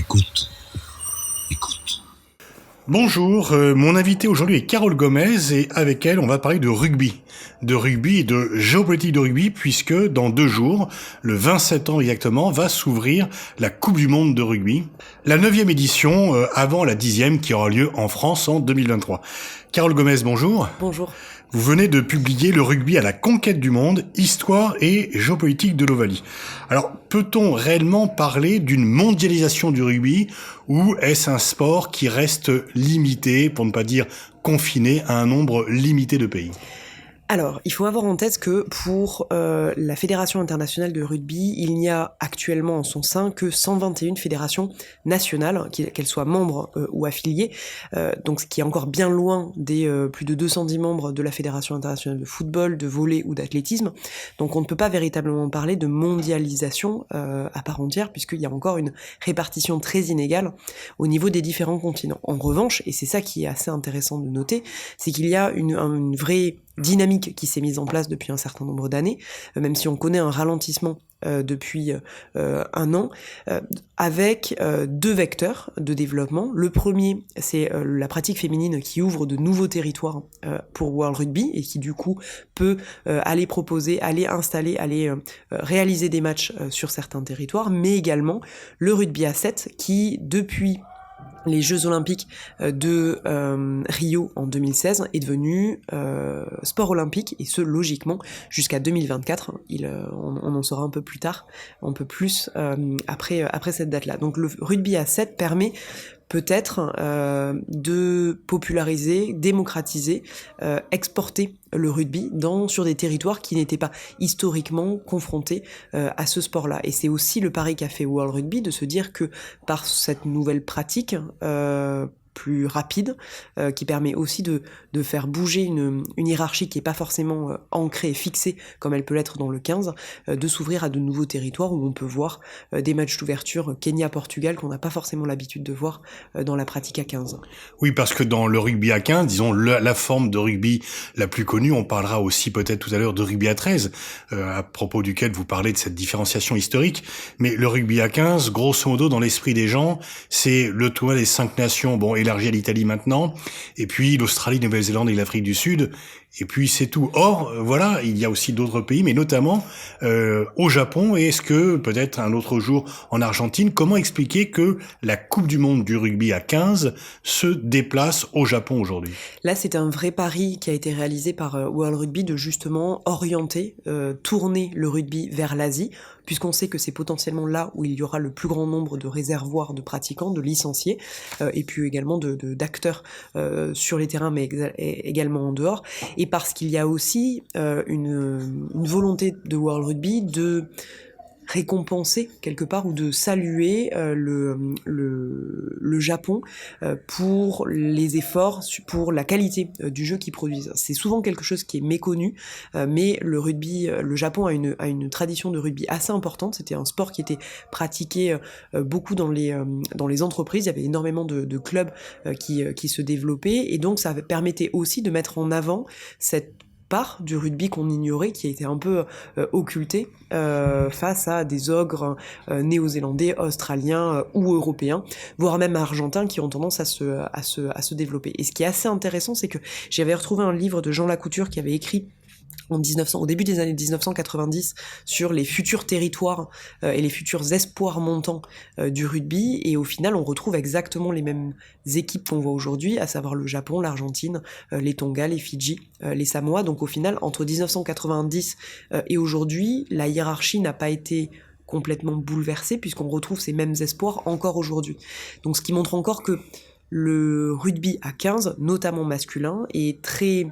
Écoute, écoute. Bonjour, mon invité aujourd'hui est Carole Gomez et avec elle on va parler de rugby et de géopolitique de rugby puisque dans 2 jours, le 20 septembre exactement, va s'ouvrir la Coupe du Monde de rugby, la 9e édition avant la 10e qui aura lieu en France en 2023. Carole Gomez, bonjour. Bonjour. Vous venez de publier Le rugby à la conquête du monde, histoire et géopolitique de l'Ovalie. Alors, peut-on réellement parler d'une mondialisation du rugby ou est-ce un sport qui reste limité, pour ne pas dire confiné, à un nombre limité de pays ? Alors, il faut avoir en tête que pour la Fédération internationale de rugby, il n'y a actuellement en son sein que 121 fédérations nationales, qu'elles soient membres ou affiliées, donc ce qui est encore bien loin des plus de 210 membres de la Fédération internationale de football, de volley ou d'athlétisme. Donc on ne peut pas véritablement parler de mondialisation à part entière, puisqu'il y a encore une répartition très inégale au niveau des différents continents. En revanche, et c'est ça qui est assez intéressant de noter, c'est qu'il y a une vraie dynamique qui s'est mise en place depuis un certain nombre d'années, même si on connaît un ralentissement depuis 1 an, avec 2 vecteurs de développement. Le premier, c'est la pratique féminine qui ouvre de nouveaux territoires pour World Rugby et qui du coup peut aller proposer, aller installer, aller réaliser des matchs sur certains territoires, mais également le rugby à 7 qui, depuis les Jeux Olympiques de Rio en 2016 est devenu sport olympique, et ce logiquement jusqu'à 2024. On en saura un peu plus tard, un peu plus après cette date-là. Donc le rugby à 7 permet peut-être de populariser, démocratiser, exporter le rugby sur des territoires qui n'étaient pas historiquement confrontés à ce sport-là. Et c'est aussi le pari qu'a fait World Rugby de se dire que par cette nouvelle pratique plus rapide, qui permet aussi de faire bouger une hiérarchie qui n'est pas forcément ancrée et fixée comme elle peut l'être dans le 15, de s'ouvrir à de nouveaux territoires où on peut voir des matchs d'ouverture Kenya-Portugal qu'on n'a pas forcément l'habitude de voir dans la pratique à 15. Oui, parce que dans le rugby à 15, disons la forme de rugby la plus connue, on parlera aussi peut-être tout à l'heure de rugby à 13, à propos duquel vous parlez de cette différenciation historique, mais le rugby à 15, grosso modo, dans l'esprit des gens, c'est le tournoi des 5 nations, bon, élargi à l'Italie maintenant, et puis l'Australie, Nouvelle-Zélande et l'Afrique du Sud, et puis c'est tout. Or, voilà, il y a aussi d'autres pays, mais notamment au Japon, et est-ce que peut-être un autre jour en Argentine, comment expliquer que la Coupe du Monde du rugby à 15 se déplace au Japon aujourd'hui ? Là, c'est un vrai pari qui a été réalisé par World Rugby de justement orienter, tourner le rugby vers l'Asie, puisqu'on sait que c'est potentiellement là où il y aura le plus grand nombre de réservoirs de pratiquants, de licenciés, et puis également d'acteurs sur les terrains, mais également en dehors, et parce qu'il y a aussi une volonté de World Rugby de récompenser quelque part ou de saluer le Japon pour les efforts, pour la qualité du jeu qu'ils produisent. C'est souvent quelque chose qui est méconnu, mais le Japon a une tradition de rugby assez importante. C'était un sport qui était pratiqué beaucoup dans les entreprises. Il y avait énormément de clubs qui se développaient, et donc ça permettait aussi de mettre en avant cette part du rugby qu'on ignorait, qui a été un peu occulté face à des ogres néo-zélandais, australiens ou européens, voire même argentins, qui ont tendance à se développer. Et ce qui est assez intéressant, c'est que j'avais retrouvé un livre de Jean Lacouture qui avait écrit au début des années 1990 sur les futurs territoires et les futurs espoirs montants du rugby, et au final on retrouve exactement les mêmes équipes qu'on voit aujourd'hui, à savoir le Japon, l'Argentine, les Tonga, les Fidji, les Samoa. Donc au final, entre 1990 et aujourd'hui, la hiérarchie n'a pas été complètement bouleversée, puisqu'on retrouve ces mêmes espoirs encore aujourd'hui. Donc ce qui montre encore que le rugby à 15, notamment masculin, est très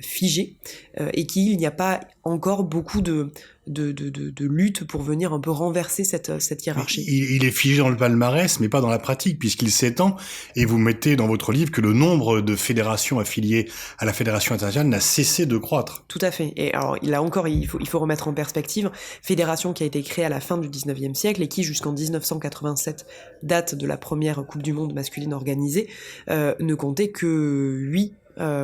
figé, et qu'il n'y a pas encore beaucoup de lutte pour venir un peu renverser cette hiérarchie. Il est figé dans le palmarès, mais pas dans la pratique, puisqu'il s'étend, et vous mettez dans votre livre que le nombre de fédérations affiliées à la Fédération internationale n'a cessé de croître. Tout à fait. Et alors, il faut remettre en perspective, fédération qui a été créée à la fin du 19e siècle et qui, jusqu'en 1987, date de la première Coupe du Monde masculine organisée, ne comptait que 8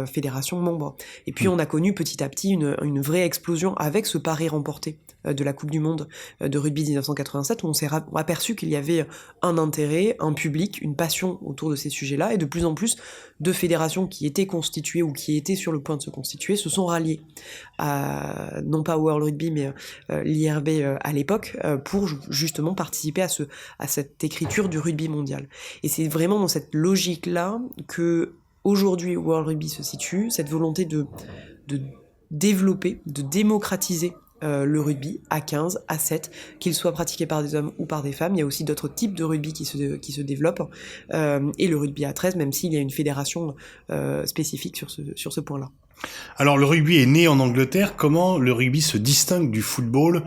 fédérations membres. Et puis on a connu petit à petit une vraie explosion avec ce pari remporté de la Coupe du Monde de rugby 1987, où on s'est aperçu qu'il y avait un intérêt, un public, une passion autour de ces sujets-là, et de plus en plus de fédérations qui étaient constituées ou qui étaient sur le point de se constituer se sont ralliées à, non pas World Rugby, mais l'IRB à l'époque, pour justement participer à cette écriture du rugby mondial. Et c'est vraiment dans cette logique-là que aujourd'hui World Rugby se situe, cette volonté de développer, de démocratiser le rugby à 15, à 7, qu'il soit pratiqué par des hommes ou par des femmes. Il y a aussi d'autres types de rugby qui se développent, et le rugby à 13, même s'il y a une fédération spécifique sur ce point-là. Alors le rugby est né en Angleterre, comment le rugby se distingue du football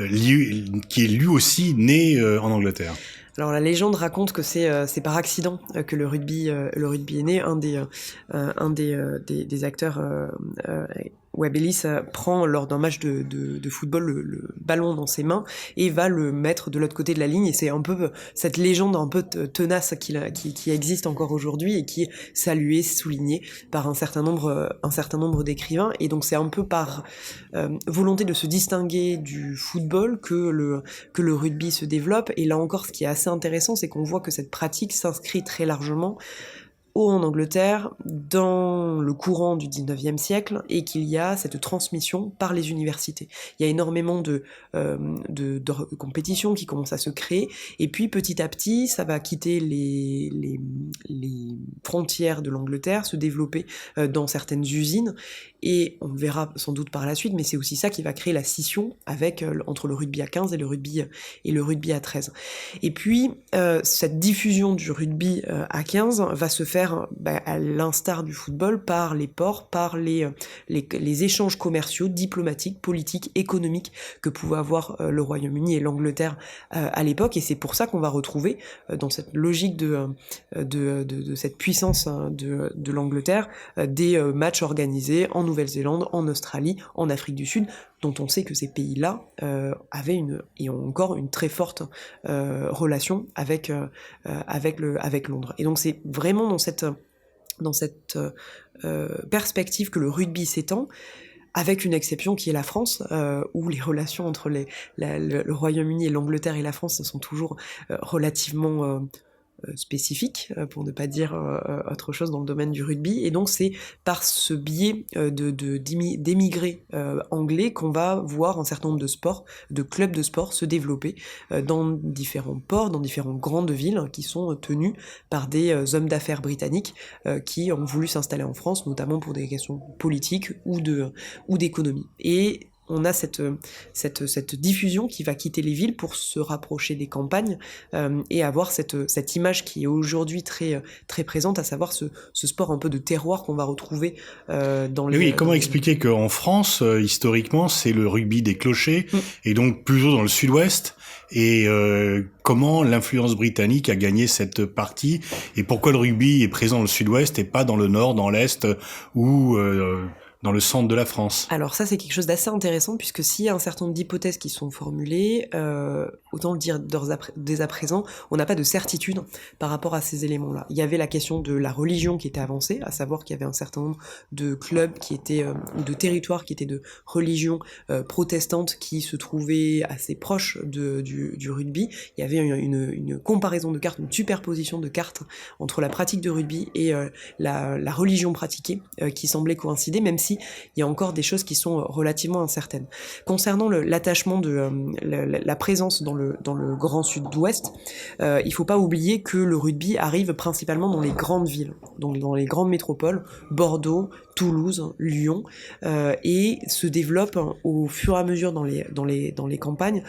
qui est lui aussi né en Angleterre? Alors la légende raconte que c'est par accident que le rugby est né. Un des acteurs, Webb Ellis, prend lors d'un match de football le ballon dans ses mains et va le mettre de l'autre côté de la ligne, et c'est un peu cette légende un peu tenace qui existe encore aujourd'hui et qui est saluée, soulignée par un certain nombre d'écrivains. Et donc c'est un peu par volonté de se distinguer du football que le rugby se développe. Et là encore, ce qui est assez intéressant, c'est qu'on voit que cette pratique s'inscrit très largement en Angleterre, dans le courant du 19e siècle, et qu'il y a cette transmission par les universités. Il y a énormément de compétitions qui commencent à se créer, et puis petit à petit, ça va quitter les frontières de l'Angleterre, se développer dans certaines usines, et on verra sans doute par la suite, mais c'est aussi ça qui va créer la scission entre le rugby à 15 et le rugby à 13. Et puis, cette diffusion du rugby à 15 va se faire à l'instar du football par les ports, par les échanges commerciaux, diplomatiques, politiques, économiques que pouvaient avoir le Royaume-Uni et l'Angleterre à l'époque. Et c'est pour ça qu'on va retrouver dans cette logique de cette puissance de l'Angleterre des matchs organisés en Nouvelle-Zélande, en Australie, en Afrique du Sud, dont on sait que ces pays-là avaient et ont encore une très forte relation avec Londres. Et donc c'est vraiment dans cette perspective que le rugby s'étend, avec une exception qui est la France, où les relations entre le Royaume-Uni et l'Angleterre et la France sont toujours relativement spécifique, pour ne pas dire autre chose dans le domaine du rugby. Et donc c'est par ce biais d'émigrés anglais qu'on va voir un certain nombre de clubs de sport se développer dans différents ports, dans différentes grandes villes qui sont tenus par des hommes d'affaires britanniques qui ont voulu s'installer en France, notamment pour des questions politiques ou d'économie. Et on a cette diffusion qui va quitter les villes pour se rapprocher des campagnes et avoir cette image qui est aujourd'hui très, très présente, à savoir ce sport un peu de terroir qu'on va retrouver dans les... Oui, comment expliquer qu'en France, historiquement, c'est le rugby des clochers, et donc plutôt dans le sud-ouest, et comment l'influence britannique a gagné cette partie, et pourquoi le rugby est présent dans le sud-ouest et pas dans le nord, dans l'est, ou... dans le centre de la France. Alors ça, c'est quelque chose d'assez intéressant, puisque s'il y a un certain nombre d'hypothèses qui sont formulées, autant le dire dès à présent, on n'a pas de certitude par rapport à ces éléments-là. Il y avait la question de la religion qui était avancée, à savoir qu'il y avait un certain nombre de clubs qui étaient, ou de territoires qui étaient de religion protestante qui se trouvaient assez proches du rugby. Il y avait une comparaison de cartes, une superposition de cartes entre la pratique de rugby et la religion pratiquée qui semblait coïncider, même si il y a encore des choses qui sont relativement incertaines. Concernant l'attachement de la présence dans le grand sud-ouest, il faut pas oublier que le rugby arrive principalement dans les grandes villes, donc dans les grandes métropoles, Bordeaux, Toulouse, Lyon, et se développe au fur et à mesure dans les campagnes,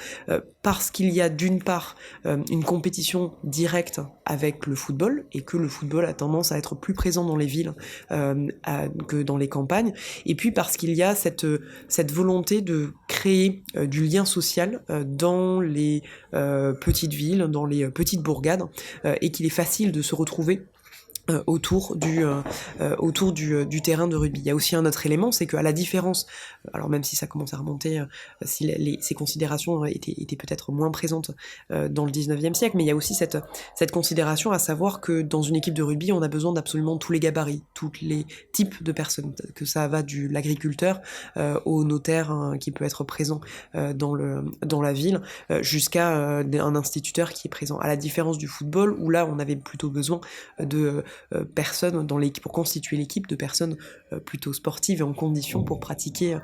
parce qu'il y a d'une part une compétition directe avec le football, et que le football a tendance à être plus présent dans les villes que dans les campagnes, et puis parce qu'il y a cette volonté de créer du lien social dans les petites villes, dans les petites bourgades, et qu'il est facile de se retrouver autour du terrain de rugby. Il y a aussi un autre élément, c'est qu'à la différence, alors même si ça commence à remonter, si ces considérations étaient peut-être moins présentes dans le 19e siècle, mais il y a aussi cette considération à savoir que dans une équipe de rugby, on a besoin d'absolument tous les gabarits, tous les types de personnes, que ça va de l'agriculteur au notaire qui peut être présent dans la ville, jusqu'à un instituteur qui est présent. À la différence du football, où là, on avait plutôt besoin de personnes pour constituer l'équipe, de personnes plutôt sportives et en condition pour pratiquer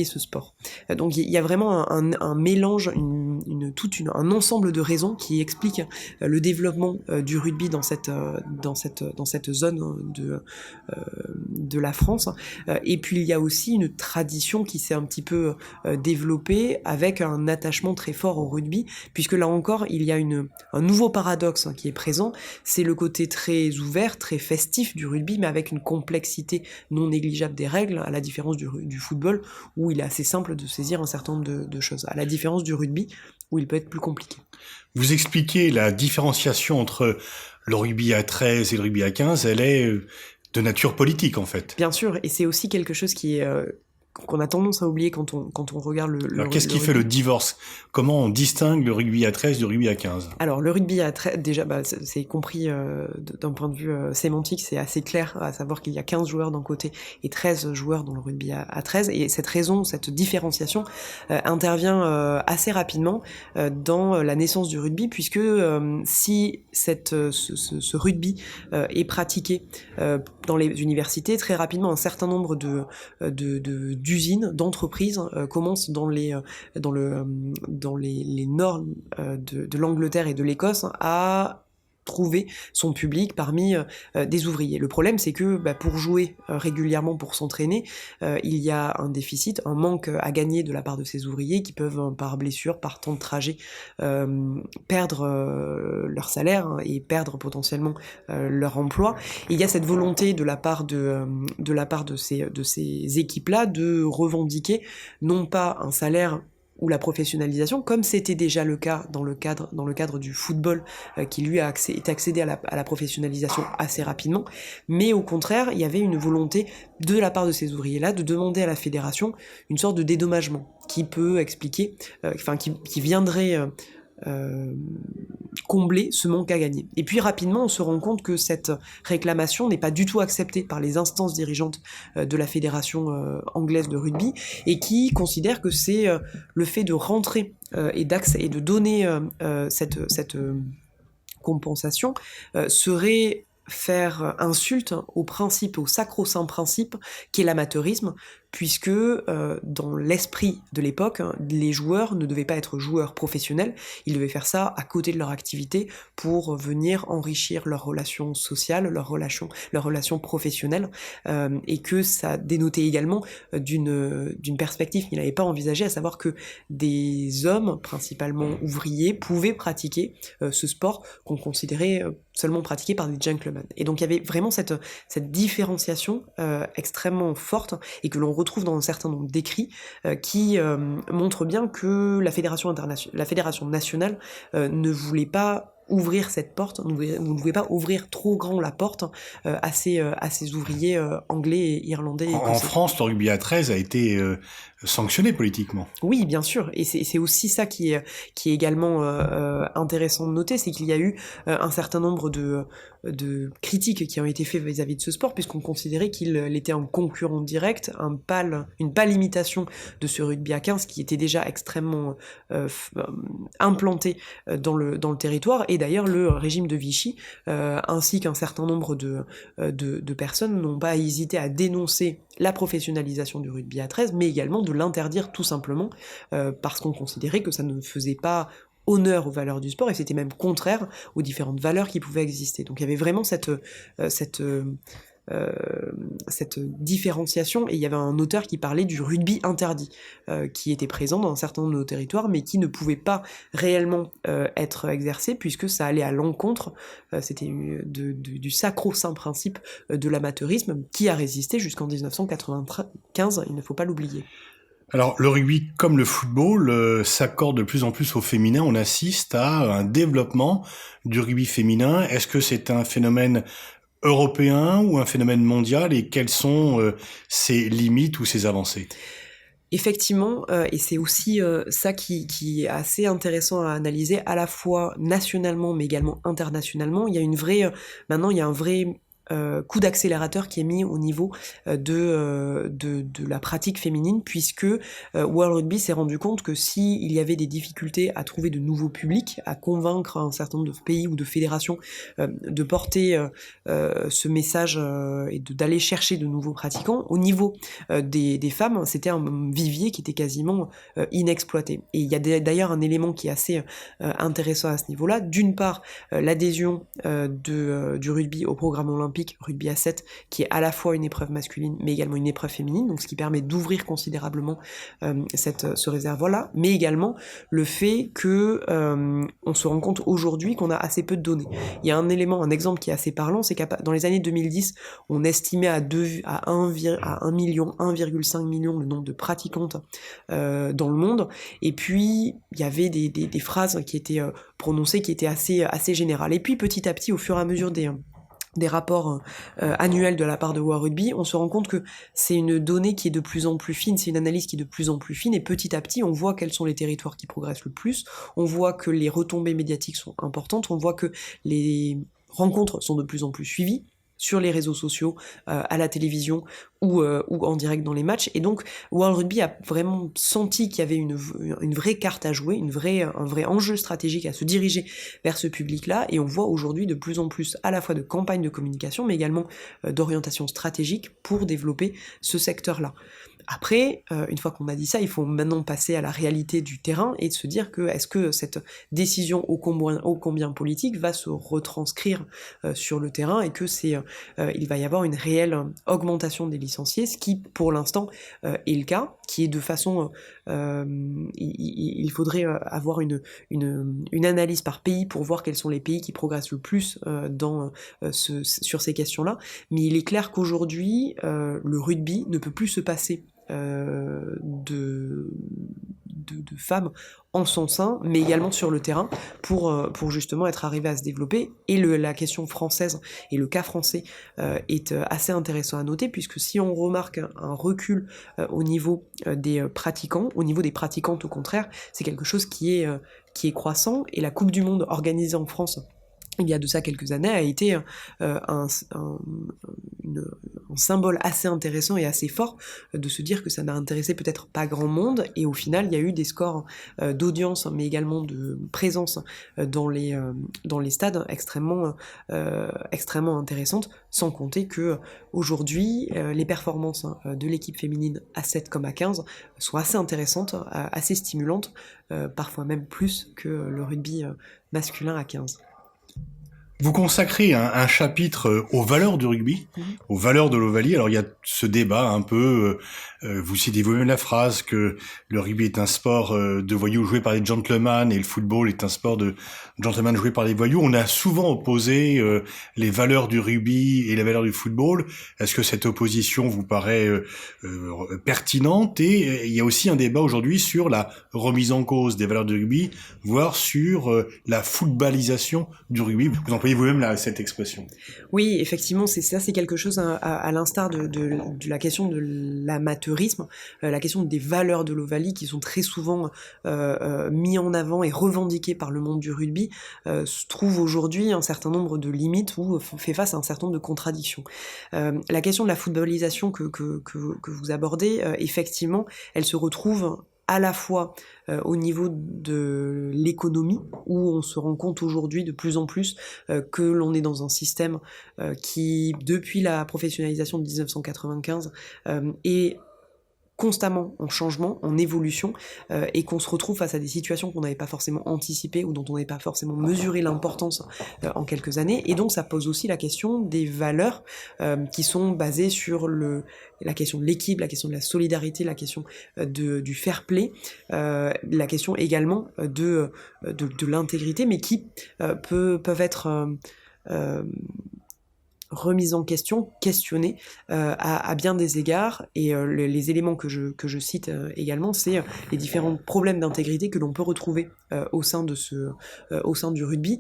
ce sport. Donc il y a vraiment un mélange, un ensemble de raisons qui expliquent le développement du rugby dans cette zone de la France. Et puis il y a aussi une tradition qui s'est un petit peu développée avec un attachement très fort au rugby, puisque là encore il y a un nouveau paradoxe qui est présent, c'est le côté très ouvert, très festif du rugby, mais avec une complexité non négligeable des règles, à la différence du football, où il est assez simple de saisir un certain nombre de choses, à la différence du rugby, où il peut être plus compliqué. Vous expliquez la différenciation entre le rugby à 13 et le rugby à 15, elle est de nature politique en fait. Bien sûr, et c'est aussi quelque chose qu'on a tendance à oublier quand on regarde Alors qu'est-ce qui fait le divorce? Comment on distingue le rugby à 13 du rugby à 15? Alors le rugby à 13, déjà c'est compris d'un point de vue sémantique, c'est assez clair, à savoir qu'il y a 15 joueurs d'un côté et 13 joueurs dans le rugby à 13, et cette différenciation intervient assez rapidement dans la naissance du rugby, puisque si ce rugby est pratiqué dans les universités, très rapidement un certain nombre d'usines, d'entreprises commencent dans les normes de l'Angleterre et de l'Écosse à trouver son public parmi des ouvriers. Le problème, c'est que pour jouer régulièrement, pour s'entraîner, il y a un déficit, un manque à gagner de la part de ces ouvriers qui peuvent, par blessure, par temps de trajet, perdre leur salaire et perdre potentiellement leur emploi. Et il y a cette volonté de la part de ces équipes-là de revendiquer non pas un salaire ou la professionnalisation, comme c'était déjà le cas dans le cadre du football, qui lui est accédé à la professionnalisation assez rapidement, mais au contraire, il y avait une volonté de la part de ces ouvriers-là de demander à la fédération une sorte de dédommagement qui peut expliquer, qui viendrait combler ce manque à gagner. Et puis rapidement, on se rend compte que cette réclamation n'est pas du tout acceptée par les instances dirigeantes de la fédération anglaise de rugby, et qui considèrent que c'est le fait de rentrer et de donner cette compensation serait faire insulte au principe, au sacro-saint principe qui est l'amateurisme, puisque dans l'esprit de l'époque, les joueurs ne devaient pas être joueurs professionnels, ils devaient faire ça à côté de leur activité pour venir enrichir leurs relations sociales, leurs relations professionnelles, et que ça dénotait également d'une perspective qu'ils n'avaient pas envisagée, à savoir que des hommes, principalement ouvriers, pouvaient pratiquer ce sport qu'on considérait seulement pratiqué par des gentlemen. Et donc il y avait vraiment cette différenciation extrêmement forte, et que l'on retrouve dans un certain nombre d'écrits qui montrent bien que la fédération nationale ne voulait pas ouvrir cette porte, vous ne pouvez pas ouvrir trop grand la porte à ces ouvriers anglais et irlandais. En France, le rugby à 13 a été sanctionné politiquement. Oui, bien sûr, et c'est aussi ça qui est également intéressant de noter, c'est qu'il y a eu un certain nombre de critiques qui ont été faites vis-à-vis de ce sport, puisqu'on considérait qu'il était un concurrent direct, une pâle imitation de ce rugby à 15 qui était déjà extrêmement implanté dans le territoire. Et d'ailleurs, le régime de Vichy, ainsi qu'un certain nombre de personnes, n'ont pas hésité à dénoncer la professionnalisation du rugby à 13, mais également de l'interdire tout simplement, parce qu'on considérait que ça ne faisait pas honneur aux valeurs du sport, et c'était même contraire aux différentes valeurs qui pouvaient exister. Donc il y avait vraiment cette différenciation, et il y avait un auteur qui parlait du rugby interdit, qui était présent dans un certain nombre de nos territoires, mais qui ne pouvait pas réellement être exercé, puisque ça allait à l'encontre, c'était du sacro-saint principe de l'amateurisme, qui a résisté jusqu'en 1995, il ne faut pas l'oublier. Alors, le rugby, comme le football, s'accorde de plus en plus au féminin. On assiste à un développement du rugby féminin. Est-ce que c'est un phénomène européen ou un phénomène mondial, et quelles sont ses limites ou ses avancées? Effectivement, et c'est aussi ça qui est assez intéressant à analyser, à la fois nationalement, mais également internationalement. Il y a une vraie, maintenant, il y a un vrai coup d'accélérateur qui est mis au niveau de la pratique féminine, puisque World Rugby s'est rendu compte que s'il y avait des difficultés à trouver de nouveaux publics, à convaincre un certain nombre de pays ou de fédérations de porter ce message et d'aller chercher de nouveaux pratiquants, au niveau des femmes, c'était un vivier qui était quasiment inexploité. Et il y a d'ailleurs un élément qui est assez intéressant à ce niveau-là. D'une part, l'adhésion du rugby au programme olympique rugby à 7, qui est à la fois une épreuve masculine mais également une épreuve féminine, donc ce qui permet d'ouvrir considérablement ce réservoir-là, mais également le fait que on se rend compte aujourd'hui qu'on a assez peu de données. Il y a un élément, un exemple qui est assez parlant, c'est que dans les années 2010, on estimait à 1,5 million le nombre de pratiquantes dans le monde, et puis il y avait des phrases qui étaient prononcées qui étaient assez générales. Et puis petit à petit, au fur et à mesure des rapports annuels de la part de World Rugby, on se rend compte que c'est une donnée qui est de plus en plus fine, c'est une analyse qui est de plus en plus fine, et petit à petit, on voit quels sont les territoires qui progressent le plus, on voit que les retombées médiatiques sont importantes, on voit que les rencontres sont de plus en plus suivies sur les réseaux sociaux, à la télévision ou en direct dans les matchs. Et donc, World Rugby a vraiment senti qu'il y avait une vraie carte à jouer, un vrai enjeu stratégique à se diriger vers ce public-là. Et on voit aujourd'hui de plus en plus à la fois de campagnes de communication, mais également d'orientation stratégique pour développer ce secteur-là. Après, une fois qu'on a dit ça, il faut maintenant passer à la réalité du terrain et de se dire que est-ce que cette décision ô combien politique va se retranscrire sur le terrain, et que il va y avoir une réelle augmentation des licenciés, ce qui pour l'instant est le cas, qui est de façon il faudrait avoir une analyse par pays pour voir quels sont les pays qui progressent le plus sur ces questions-là, mais il est clair qu'aujourd'hui le rugby ne peut plus se passer de femmes en son sein, mais également sur le terrain, pour justement être arrivé à se développer. Et la question française et le cas français est assez intéressant à noter, puisque si on remarque un recul au niveau des pratiquants, au niveau des pratiquantes au contraire, c'est quelque chose qui est croissant, et la Coupe du Monde organisée en France il y a de ça quelques années a été un symbole assez intéressant et assez fort de se dire que ça n'a intéressé peut-être pas grand monde, et au final il y a eu des scores d'audience mais également de présence dans les stades extrêmement intéressantes, sans compter que aujourd'hui les performances de l'équipe féminine à 7 comme à 15 sont assez intéressantes, assez stimulantes, parfois même plus que le rugby masculin à 15. Vous consacrez un chapitre aux valeurs du rugby, aux valeurs de l'Ovalie. Alors il y a ce débat un peu, vous citez vous-même la phrase que le rugby est un sport de voyous joué par des gentlemen et le football est un sport de gentlemen joué par des voyous. On a souvent opposé les valeurs du rugby et les valeurs du football. Est-ce que cette opposition vous paraît pertinente? Et il y a aussi un débat aujourd'hui sur la remise en cause des valeurs du rugby, voire sur la footballisation du rugby. Vous employez vous-même cette expression. Oui, effectivement, c'est quelque chose à l'instar de la question de l'amateurisme, la question des valeurs de l'Ovalie qui sont très souvent mis en avant et revendiquées par le monde du rugby, se trouve aujourd'hui un certain nombre de limites ou fait face à un certain nombre de contradictions. La question de la footballisation que vous abordez, effectivement, elle se retrouve à la fois au niveau de l'économie, où on se rend compte aujourd'hui de plus en plus que l'on est dans un système qui, depuis la professionnalisation de 1995, est constamment en changement, en évolution, et qu'on se retrouve face à des situations qu'on n'avait pas forcément anticipées ou dont on n'avait pas forcément mesuré l'importance en quelques années. Et donc ça pose aussi la question des valeurs qui sont basées sur la question de l'équipe, la question de la solidarité, la question du fair play, la question également de l'intégrité, mais qui peuvent être remise en question, questionnée à bien des égards. Et les éléments que je cite également, c'est les différents problèmes d'intégrité que l'on peut retrouver au sein du rugby,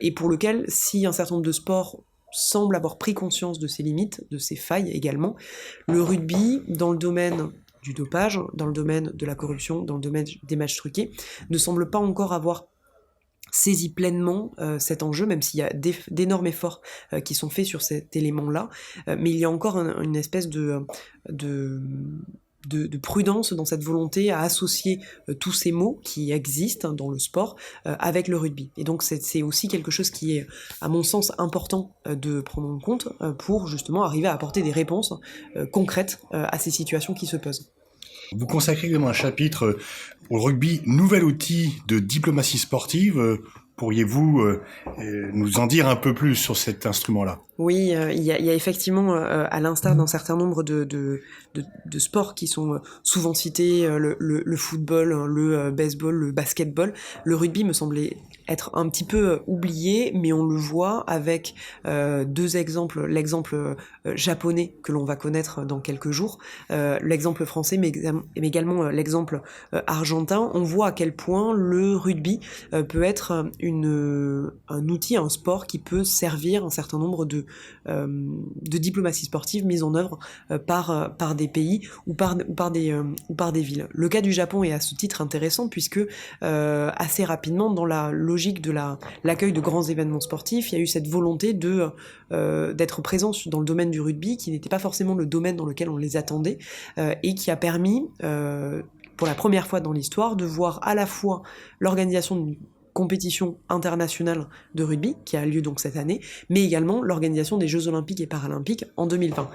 et pour lequel, si un certain nombre de sports semblent avoir pris conscience de ses limites, de ses failles également, le rugby, dans le domaine du dopage, dans le domaine de la corruption, dans le domaine des matchs truqués, ne semble pas encore avoir saisi pleinement cet enjeu, même s'il y a d'énormes efforts qui sont faits sur cet élément-là, mais il y a encore une espèce de prudence dans cette volonté à associer tous ces mots qui existent dans le sport avec le rugby. Et donc c'est aussi quelque chose qui est, à mon sens, important de prendre en compte pour justement arriver à apporter des réponses concrètes à ces situations qui se posent. Vous consacrez également un chapitre au rugby, nouvel outil de diplomatie sportive. Pourriez-vous nous en dire un peu plus sur cet instrument-là ? Oui, il y a effectivement, à l'instar d'un certain nombre de sports qui sont souvent cités, le football, le baseball, le basketball, le rugby me semblait être un petit peu oublié, mais on le voit avec deux exemples. L'exemple japonais que l'on va connaître dans quelques jours, l'exemple français, mais également l'exemple argentin. On voit à quel point le rugby peut être un outil, un sport qui peut servir un certain nombre de diplomatie sportive mise en œuvre par des pays ou par des villes. Le cas du Japon est à ce titre intéressant puisque assez rapidement, dans la logique de l'accueil de grands événements sportifs, il y a eu cette volonté d'être présent dans le domaine du rugby qui n'était pas forcément le domaine dans lequel on les attendait, et qui a permis, pour la première fois dans l'histoire, de voir à la fois l'organisation d'une compétition internationale de rugby qui a lieu donc cette année, mais également l'organisation des Jeux Olympiques et Paralympiques en 2020.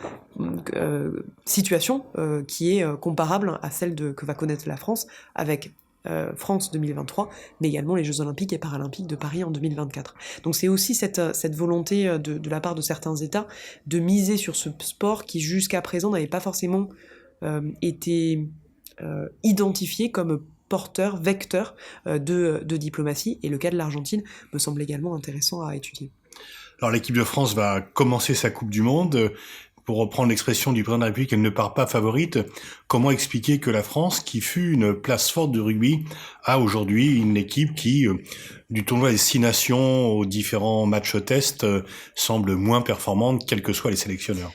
Situation qui est comparable à celle que va connaître la France avec France 2023, mais également les Jeux Olympiques et Paralympiques de Paris en 2024. Donc c'est aussi cette volonté de la part de certains États de miser sur ce sport qui jusqu'à présent n'avait pas forcément été identifié comme porteur, vecteur de diplomatie, et le cas de l'Argentine me semble également intéressant à étudier. Alors l'équipe de France va commencer sa Coupe du Monde. Pour reprendre l'expression du président de la République, elle ne part pas favorite. Comment expliquer que la France, qui fut une place forte du rugby, a aujourd'hui une équipe qui, du tournoi des 6 nations aux différents matchs tests, semble moins performante, quels que soient les sélectionneurs ?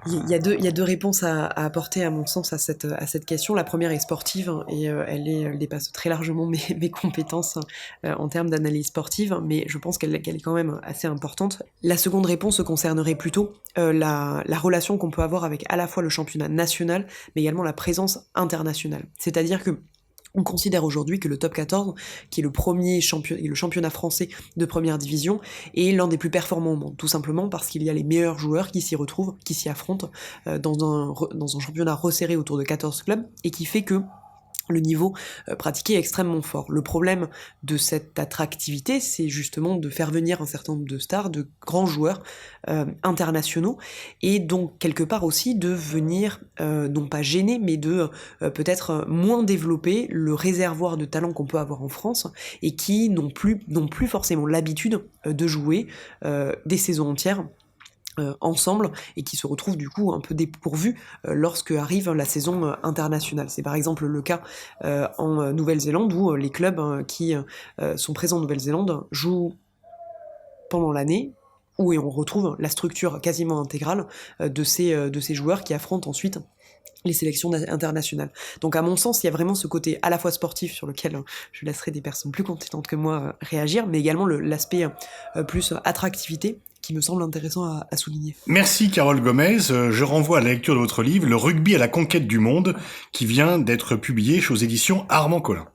Il y a deux réponses à apporter, à mon sens, à cette question. La première est sportive, et elle dépasse très largement mes compétences en termes d'analyse sportive, mais je pense qu'elle est quand même assez importante. La seconde réponse concernerait plutôt la relation qu'on peut avoir avec à la fois le championnat national, mais également la présence internationale. C'est-à-dire que on considère aujourd'hui que le top 14, qui est le championnat français de première division, est l'un des plus performants au monde, tout simplement parce qu'il y a les meilleurs joueurs qui s'y retrouvent, qui s'y affrontent dans un championnat resserré autour de 14 clubs, et qui fait que le niveau pratiqué est extrêmement fort. Le problème de cette attractivité, c'est justement de faire venir un certain nombre de stars, de grands joueurs internationaux, et donc quelque part aussi de venir, non pas gêner, mais de peut-être moins développer le réservoir de talents qu'on peut avoir en France, et qui n'ont plus forcément l'habitude de jouer des saisons entières ensemble, et qui se retrouvent du coup un peu dépourvus lorsque arrive la saison internationale. C'est par exemple le cas en Nouvelle-Zélande, où les clubs qui sont présents en Nouvelle-Zélande jouent pendant l'année, et on retrouve la structure quasiment intégrale de ces joueurs qui affrontent ensuite les sélections internationales. Donc à mon sens, il y a vraiment ce côté à la fois sportif, sur lequel je laisserai des personnes plus compétentes que moi réagir, mais également l'aspect plus attractivité, qui me semble intéressant à souligner. Merci Carole Gomez. Je renvoie à la lecture de votre livre « Le rugby à la conquête du monde » qui vient d'être publié aux éditions Armand Collin.